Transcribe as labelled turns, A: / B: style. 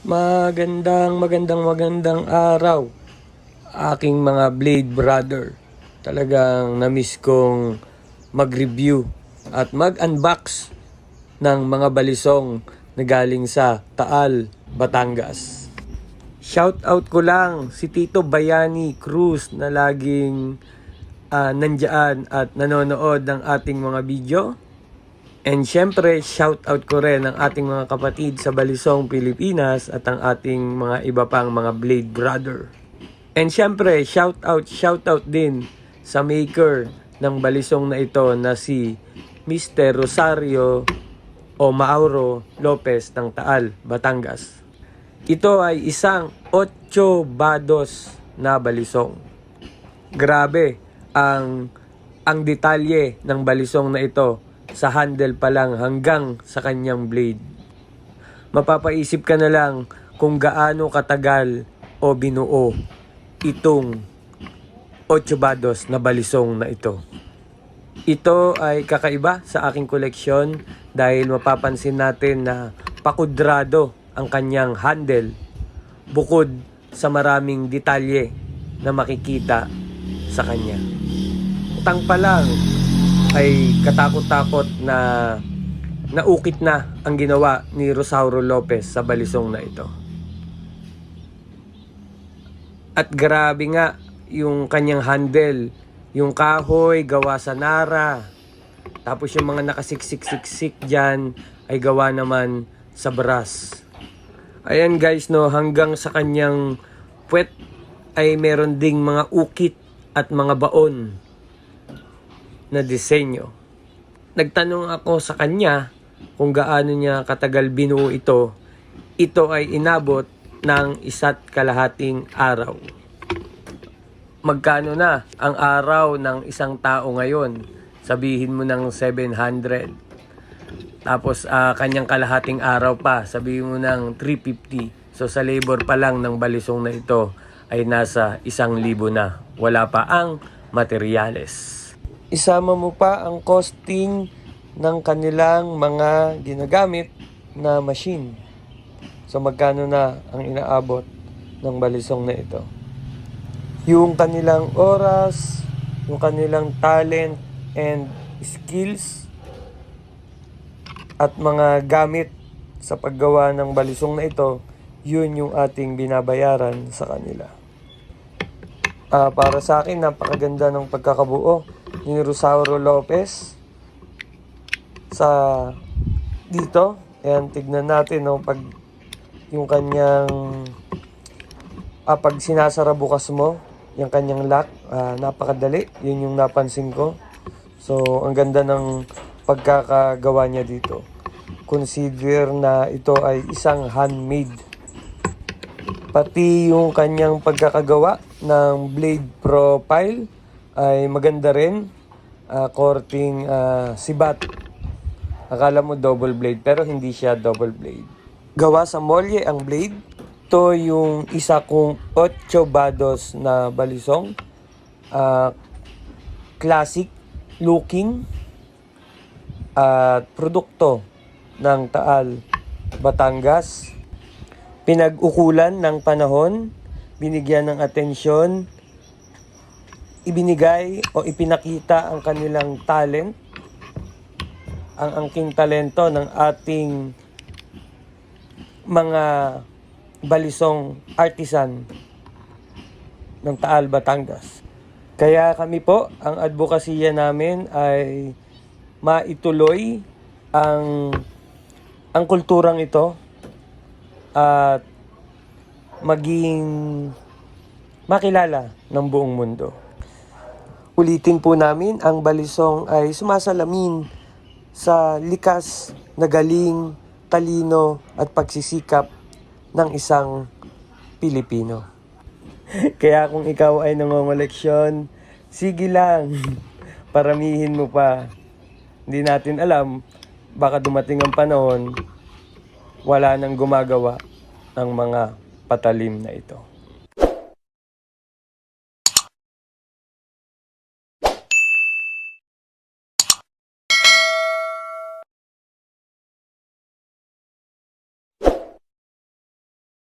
A: Magandang araw, aking mga Blade Brother. Talagang na-miss kong mag-review at mag-unbox ng mga balisong na galing sa Taal, Batangas. Shout out ko lang si Tito Bayani Cruz na laging nandyan at nanonood ng ating mga video. And syempre, shout out ko rin ang ating mga kapatid sa Balisong, Pilipinas at ang ating mga iba pang mga Blade Brother. And syempre, shout out din sa maker ng balisong na ito na si Mr. Rosario o Mauro Lopez ng Taal, Batangas. Ito ay isang 8 bados na balisong. Grabe ang detalye ng balisong na ito. Sa handle pa lang hanggang sa kanyang blade. Mapapaisip ka na lang kung gaano katagal o binuo itong 8 bados na balisong na ito. Ito ay kakaiba sa aking koleksyon dahil mapapansin natin na pakudrado ang kanyang handle bukod sa maraming detalye na makikita sa kanya. Tang pa lang ay katakot-takot na naukit na ang ginawa ni Rosario Lopez sa balisong na ito. At grabe nga yung kanyang handle, yung kahoy gawa sa nara, tapos yung mga nakasiksik-siksik dyan ay gawa naman sa brass. Ayan guys, no, hanggang sa kanyang puwet ay meron ding mga ukit at mga baon na disenyo. Nagtanong ako sa kanya kung gaano niya katagal binuo ito. Ito ay inabot ng 1.5 araw. Magkano na ang araw ng isang tao ngayon? Sabihin mo ng 700. Tapos kanyang kalahating araw pa, sabihin mo ng 350. So sa labor pa lang ng balisong na ito ay nasa 1,000 na. Wala pa ang materyales. Isama mo pa ang costing ng kanilang mga ginagamit na machine. So magkano na ang inaabot ng balisong na ito? Yung kanilang oras, yung kanilang talent and skills at mga gamit sa paggawa ng balisong na ito, yun yung ating binabayaran sa kanila. Para sa akin, napakaganda ng pagkakabuo ni Rosario Lopez sa dito. Ayan, tignan natin, no, pag yung kanyang pag sinasara bukas mo yung kanyang lock, napakadali. Yun yung napansin ko. So ang ganda ng pagkakagawa niya dito. Consider na ito ay isang handmade. Pati yung kanyang pagkakagawa ng blade profile ay maganda rin. Korting sibat. Akala mo double blade pero hindi siya double blade. Gawa sa molye ang blade. Ito yung isa kong 8 bados na balisong. Classic looking at produkto ng Taal, Batangas. Pinag-ukulan ng panahon, binigyan ng atensyon, ibinigay o ipinakita ang kanilang talent, ang angking talento ng ating mga balisong artisan ng Taal, Batangas. Kaya kami po, ang advokasya namin ay maituloy ang kulturang ito at maging makilala ng buong mundo. Ulitin po namin, ang balisong ay sumasalamin sa likas na galing, talino at pagsisikap ng isang Pilipino. Kaya kung ikaw ay nangongoleksyon, sige lang, paramihin mo pa. Hindi natin alam, baka dumating ang panahon, wala nang gumagawa ng mga patalim na ito.